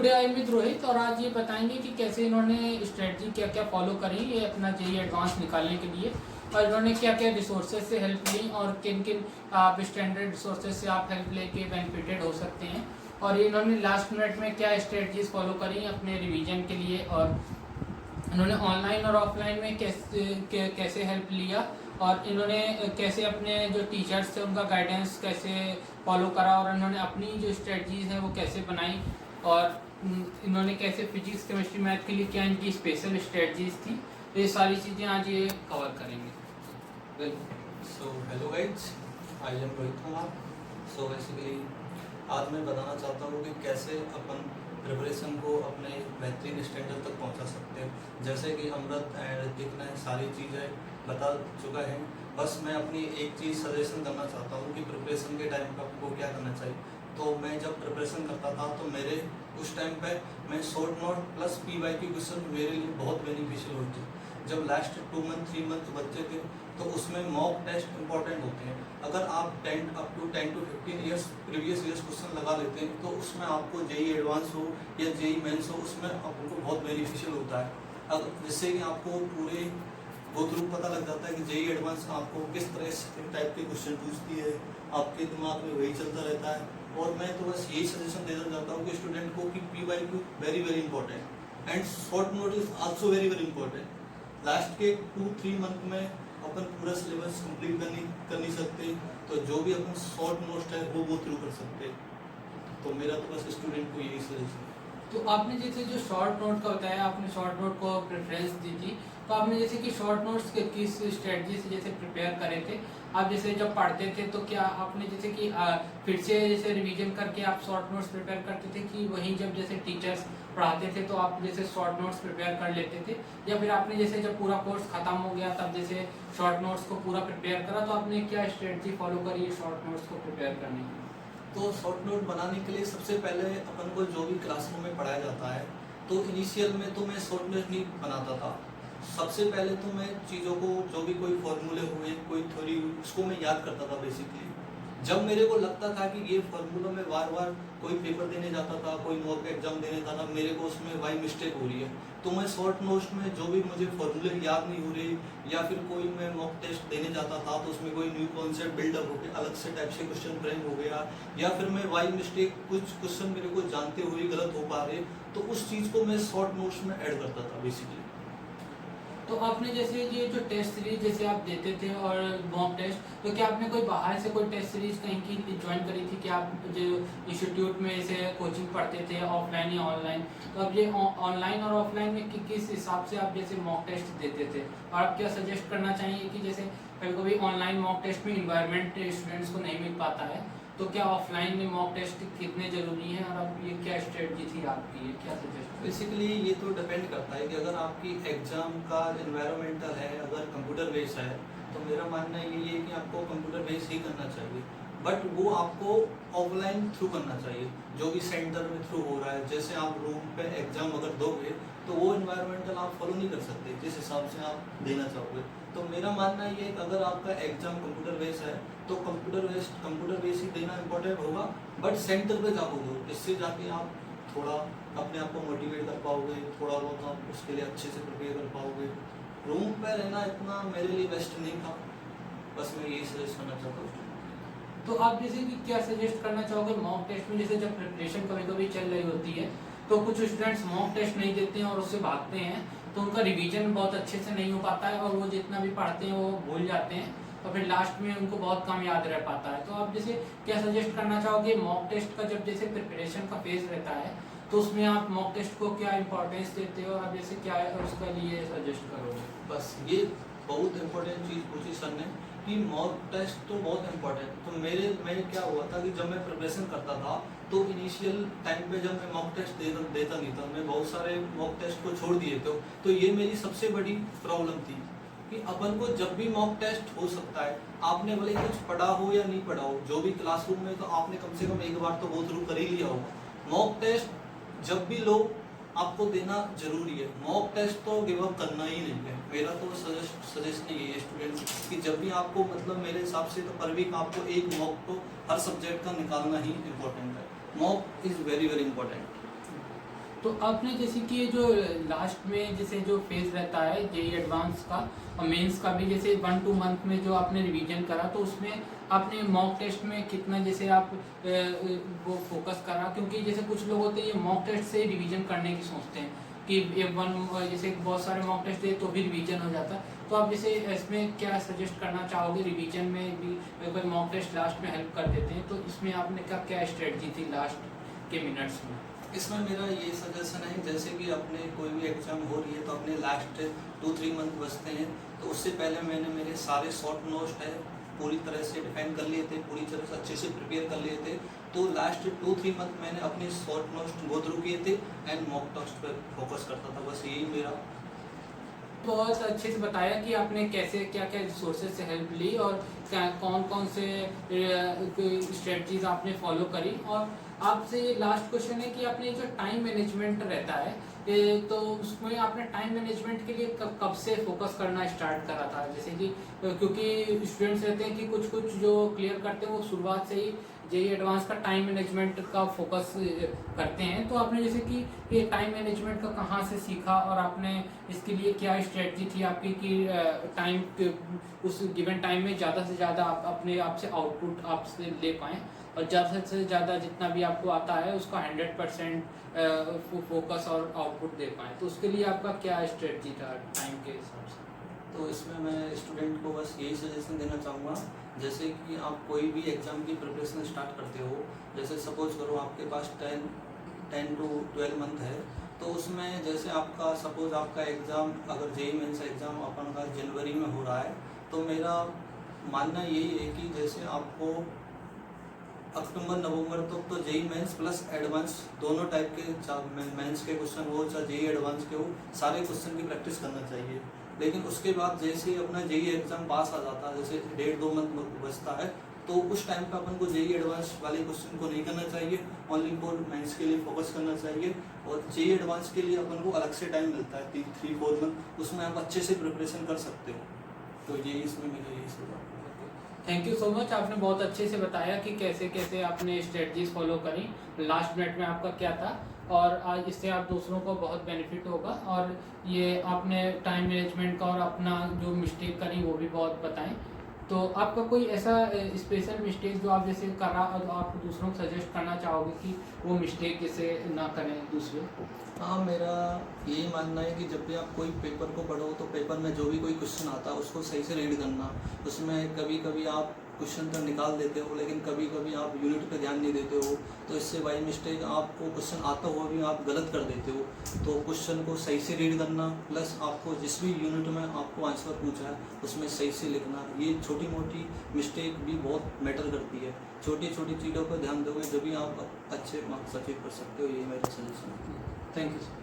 Today I am with Rohit और आज ये बताएंगे कि कैसे इन्होंने स्ट्रेटजी क्या क्या फॉलो करी ये अपना जेईई एडवांस निकालने के लिए, और इन्होंने क्या क्या रिसोर्सेज से हेल्प ली और किन किन आप स्टैंडर्ड रिसोर्सेज से आप हेल्प लेके बेनिफिटेड हो सकते हैं, और इन्होंने लास्ट मिनट में क्या स्ट्रेटजीज फॉलो करी अपने रिवीजन के लिए, और इन्होंने ऑनलाइन और ऑफलाइन में कैसे हेल्प लिया, और इन्होंने कैसे अपने जो टीचर्स थे उनका गाइडेंस कैसे फॉलो करा, और इन्होंने अपनी जो स्ट्रेटजीज हैं वो कैसे बनाई, और इन्होंने कैसे फिजिक्स केमिस्ट्री मैथ के लिए क्या इनकी स्पेशल स्ट्रेटजीज थी। तो ये सारी चीज़ें आज ये कवर करेंगे। So hello guys, I am Rohit Kumar. So basically आज मैं बताना चाहता हूँ कि कैसे अपन प्रिपरेशन को अपने बेहतरीन स्टैंडर्ड तक पहुँचा सकते हैं। जैसे कि अमृत एंड ऋतिक ने सारी चीज़ें बता चुका है, बस मैं अपनी एक चीज़ सजेशन करना चाहता हूँ कि प्रिपरेशन के टाइम पर आपको क्या करना चाहिए। तो मैं जब प्रिपरेशन करता था तो मेरे उस टाइम पे मैं short note plus PYQ question मेरे लिए बहुत बेनिफिशियल होती है। जब लास्ट 2 मंथ 3 मंथ बच्चे थे तो उसमें मॉक टेस्ट इंपॉर्टेंट होते हैं। अगर आप 10 to 15 years previous years question लगा लेते हैं तो उसमें आपको जेईई एडवांस हो या जेईई मेंस हो, उसमें आपको बहुत बेनिफिशियल होता है। अगर जिससे कि आपको पूरे गो थ्रू पता लग जाता है कि जेईई एडवांस आपको किस तरह से टाइप के क्वेश्चन पूछती है, आपके दिमाग में वही चलता रहता है। और मैं तो बस यही सजेशन देना चाहता हूँ कि स्टूडेंट को कि PYQ very very important and short note is also very very important. Last के 2-3 मंथ में अपन पूरा सिलेबस कंप्लीट कर नहीं सकते, तो जो भी अपन शॉर्ट नोट्स है वो गो थ्रू कर सकते। तो मेरा तो बस स्टूडेंट को यही सजेशन है। तो आपने जैसे जो शॉर्ट नोट का बताया, आपने शॉर्ट नोट को प्रेफरेंस दी थी, तो आपने जैसे कि शॉर्ट नोट्स किस स्ट्रेटजी से जैसे प्रिपेयर करे थे आप, जैसे जब पढ़ते थे तो क्या आपने जैसे कि फिर से जैसे रिवीजन करके आप शॉर्ट नोट्स प्रिपेयर करते थे, कि वहीं जब जैसे टीचर्स पढ़ाते थे तो आप जैसे शॉर्ट नोट्स प्रिपेयर कर लेते थे, या फिर आपने जैसे जब पूरा कोर्स खत्म हो गया तब जैसे शॉर्ट नोट्स को पूरा प्रिपेयर करा, तो आपने क्या स्ट्रेटजी फॉलो करी है शॉर्ट नोट्स को प्रिपेयर करने की? तो शॉर्ट नोट बनाने के लिए सबसे पहले अपन को जो भी क्लासरूम में पढ़ाया जाता है, तो इनिशियल में तो मैं शॉर्ट नोट नहीं बनाता था। सबसे पहले तो मैं चीज़ों को जो भी कोई फॉर्मूले हुए, कोई थ्योरी हुई, उसको मैं याद करता था बेसिकली। जब मेरे को लगता था कि ये फार्मूला में बार बार कोई पेपर देने जाता था, कोई मॉक एग्जाम देने जाता, मेरे को उसमें वाई मिस्टेक हो रही है, तो मैं शॉर्ट नोट्स में जो भी मुझे फॉर्मूले याद नहीं हो रही या फिर कोई मैं मॉक टेस्ट देने जाता था तो उसमें कोई न्यू कॉन्सेप्ट बिल्डअप हो गया, अलग से टाइप से क्वेश्चन फ्रेम हो गया, या फिर मैं वाई मिस्टेक कुछ क्वेश्चन मेरे को जानते हुए गलत हो पा रहे, तो उस चीज़ को मैं शॉर्ट नोट्स में ऐड करता था बेसिकली। तो आपने जैसे ये जो टेस्ट सीरीज जैसे आप देते थे और मॉक टेस्ट, तो क्या आपने कोई बाहर से कोई टेस्ट सीरीज कहीं की ज्वाइन करी थी कि आप जो इंस्टीट्यूट में जैसे कोचिंग पढ़ते थे ऑफलाइन या ऑनलाइन, तो अब ये ऑनलाइन और ऑफलाइन में किस हिसाब से आप जैसे मॉक टेस्ट देते थे, और आप क्या सजेस्ट करना चाहिए कि जैसे कभी कभी ऑनलाइन मॉक टेस्ट में इन्वायरमेंट स्टूडेंट्स को नहीं मिल पाता है, तो क्या ऑफलाइन में मॉक टेस्ट कितने जरूरी हैं, और अब ये क्या स्ट्रेटजी थी आपकी, ये क्या सजेस्ट? बेसिकली ये तो डिपेंड करता है कि अगर आपकी एग्जाम का एनवायरमेंटल है, अगर कंप्यूटर बेस्ड है, तो मेरा मानना यही है कि आपको कंप्यूटर बेस्ड ही करना चाहिए, बट वो आपको ऑफलाइन थ्रू करना चाहिए, जो भी सेंटर में थ्रू हो रहा है। जैसे आप रूम पे एग्जाम अगर दोगे तो वो एनवायरमेंटल आप फॉलो नहीं कर सकते जिस हिसाब से आप देना चाहोगे। तो मेरा मानना ये है कि अगर आपका एग्जाम कंप्यूटर बेस्ड है तो कंप्यूटर बेस्ड ही देना इंपॉर्टेंट होगा, बट सेंटर पे जाओगे दो, इससे जाके आप थोड़ा अपने आप को मोटिवेट कर पाओगे, थोड़ा बहुत आप उसके लिए अच्छे से प्रिपेयर कर पाओगे। रूम पे रहना इतना मेरे लिए बेस्ट नहीं था, बस मैं यही सजेस्ट करना चाहता हूँ। तो आप जैसे कि क्या सजेस्ट करना चाहोगे मॉक टेस्ट में, जैसे जब प्रिपरेशन कभी कभी चल रही होती है तो कुछ स्टूडेंट्स मॉक टेस्ट नहीं देते हैं और उससे भागते हैं, तो उनका रिवीजन बहुत अच्छे से नहीं हो पाता है और वो जितना भी पढ़ते हैं वो भूल जाते हैं, तो फिर लास्ट में उनको बहुत कम याद रह पाता है। तो आप जैसे क्या सजेस्ट करना चाहोगे मॉक टेस्ट का, जब जैसे प्रिपरेशन का फेज रहता है तो उसमें आप मॉक टेस्ट को क्या इंपॉर्टेंस देते हो, और आप जैसे क्या उसका लिए सजेस्ट करोगे? बस ये बहुत इंपॉर्टेंट चीज़ पूछी सर ने कि मॉक टेस्ट तो बहुत इंपॉर्टेंट। तो मैं क्या हुआ था कि जब मैं प्रिपरेशन करता था तो इनिशियल टाइम पे जब मैं मॉक टेस्ट देता नहीं था, मैं बहुत सारे मॉक टेस्ट को छोड़ दिए थे। तो ये मेरी सबसे बड़ी प्रॉब्लम थी कि अपन को जब भी मॉक टेस्ट हो सकता है, आपने भले कुछ पढ़ा हो या नहीं पढ़ा हो, जो भी क्लासरूम में, तो आपने कम से कम एक बार तो गो थ्रू कर ही लिया होगा। मॉक टेस्ट जब भी लो आपको देना जरूरी है, मॉक टेस्ट तो गिव अप करना ही नहीं है। मेरा तो सजेशन यही है स्टूडेंट कि जब भी आपको, मतलब मेरे हिसाब से तो पर वीक आपको एक मॉक तो हर सब्जेक्ट का निकालना ही इम्पोर्टेंट है। Mock is very very important. तो आपने जैसे कि ये जो लास्ट में जैसे जो फेज रहता है जेई एडवांस का और मेंस का भी, जैसे 1-2 मंथ में जो आपने रिवीजन करा, तो उसमें आपने मॉक टेस्ट में कितना जैसे आप वो फोकस करा? क्योंकि जैसे कुछ लोग होते हैं ये मॉक टेस्ट से रिवीजन करने की सोचते हैं कि जैसे बहुत सारे मॉक टेस्ट दे तो भी रिवीजन हो जाता है। तो आप जैसे इसमें क्या सजेस्ट करना चाहोगे? रिवीजन में भी कोई मॉक टेस्ट लास्ट में हेल्प कर देते हैं, तो इसमें आपने क्या स्ट्रेटजी थी लास्ट के मिनट्स में? इसमें मेरा ये सजेशन है, जैसे कि अपने कोई भी एग्जाम हो रही है तो अपने लास्ट 2-3 मंथ बचते हैं, तो उससे पहले मैंने मेरे सारे शॉर्ट नोट्स है पूरी तरह से डिफाइन कर लिए थे, पूरी तरह से अच्छे से प्रिपेयर कर लिए थे। तो लास्ट 2-3 मंथ मैंने अपने शॉर्ट नोट्स गो थ्रू किए थे एंड मॉक टेस्ट पर फोकस करता था, बस यही मेरा। बहुत अच्छे से बताया कि आपने कैसे क्या क्या रिसोर्सेज से हेल्प ली और कौन कौन से स्ट्रेटजीज आपने फॉलो करी। और आपसे ये लास्ट क्वेश्चन है कि आपने जो टाइम मैनेजमेंट रहता है तो उसमें आपने टाइम मैनेजमेंट के लिए कब से फोकस करना स्टार्ट करा था? जैसे कि क्योंकि स्टूडेंट्स रहते हैं कि कुछ कुछ जो क्लियर करते हैं वो शुरुआत से ही जेई एडवांस का टाइम मैनेजमेंट का फोकस करते हैं, तो आपने जैसे कि ये टाइम मैनेजमेंट का कहाँ से सीखा और आपने इसके लिए क्या स्ट्रेटजी थी आपकी कि टाइम उस गिवन टाइम में ज़्यादा से ज़्यादा आप अपने आप से आउटपुट आपसे ले पाएँ और ज़्यादा से ज़्यादा जितना भी आपको आता है उसका 100% फोकस और आउटपुट दे पाएँ? तो उसके लिए आपका क्या स्ट्रेटजी था टाइम के हिसाब से? तो इसमें मैं स्टूडेंट को बस यही सजेशन देना चाहूँगा, जैसे कि आप कोई भी एग्ज़ाम की प्रिपरेशन स्टार्ट करते हो, जैसे सपोज करो आपके पास 10 to 12 मंथ है, तो उसमें जैसे आपका सपोज आपका एग्ज़ाम अगर जेई मेंस एग्ज़ाम अपन का जनवरी में हो रहा है, तो मेरा मानना यही है कि जैसे आपको अक्टूबर नवंबर तक तो जेई मेंस प्लस एडवांस दोनों टाइप के मेंस के क्वेश्चन हो चाहे जेई एडवांस के हो, सारे क्वेश्चन की प्रैक्टिस करना चाहिए। लेकिन उसके बाद जैसे ही अपना जेई एग्जाम पास आ जाता है, जैसे 1.5-2 मंथ बचता है, तो उस टाइम पे अपन को जेई एडवांस वाले क्वेश्चन को नहीं करना चाहिए, ओनली फॉर मेंस के लिए फोकस करना चाहिए। और जेई एडवांस के लिए अपन को अलग से टाइम मिलता है 3-4 मंथ, उसमें आप अच्छे से प्रिपरेशन कर सकते हो। तो ये इसमें मेरा यही सुझाव। थैंक यू सो मच, आपने बहुत अच्छे से बताया कि कैसे कैसे आपने स्ट्रेटजीज फॉलो करी, लास्ट मिनट में आपका क्या था, और आज इससे आप दूसरों को बहुत बेनिफिट होगा। और ये आपने टाइम मैनेजमेंट का और अपना जो मिस्टेक करी वो भी बहुत बताएं। तो आपका कोई ऐसा स्पेशल मिस्टेक जो आप जैसे करा और आप दूसरों को सजेस्ट करना चाहोगे कि वो मिस्टेक जैसे ना करें दूसरे? हाँ, मेरा यही मानना है कि जब भी आप कोई पेपर को पढ़ो तो पेपर में जो भी कोई क्वेश्चन आता है उसको सही से रीड करना। उसमें कभी कभी आप क्वेश्चन तो निकाल देते हो, लेकिन कभी कभी आप यूनिट पे ध्यान नहीं देते हो, तो इससे बाई मिस्टेक आपको क्वेश्चन आता हुआ भी आप गलत कर देते हो। तो क्वेश्चन को सही से रीड करना, प्लस आपको जिस भी यूनिट में आपको आंसर पूछा है उसमें सही से लिखना, ये छोटी मोटी मिस्टेक भी बहुत मैटर करती है। छोटी छोटी चीज़ों पर ध्यान दोगे जब भी आप अच्छे मार्क्स अचीव कर सकते हो, यही मेरा सजेशन है। Thank you.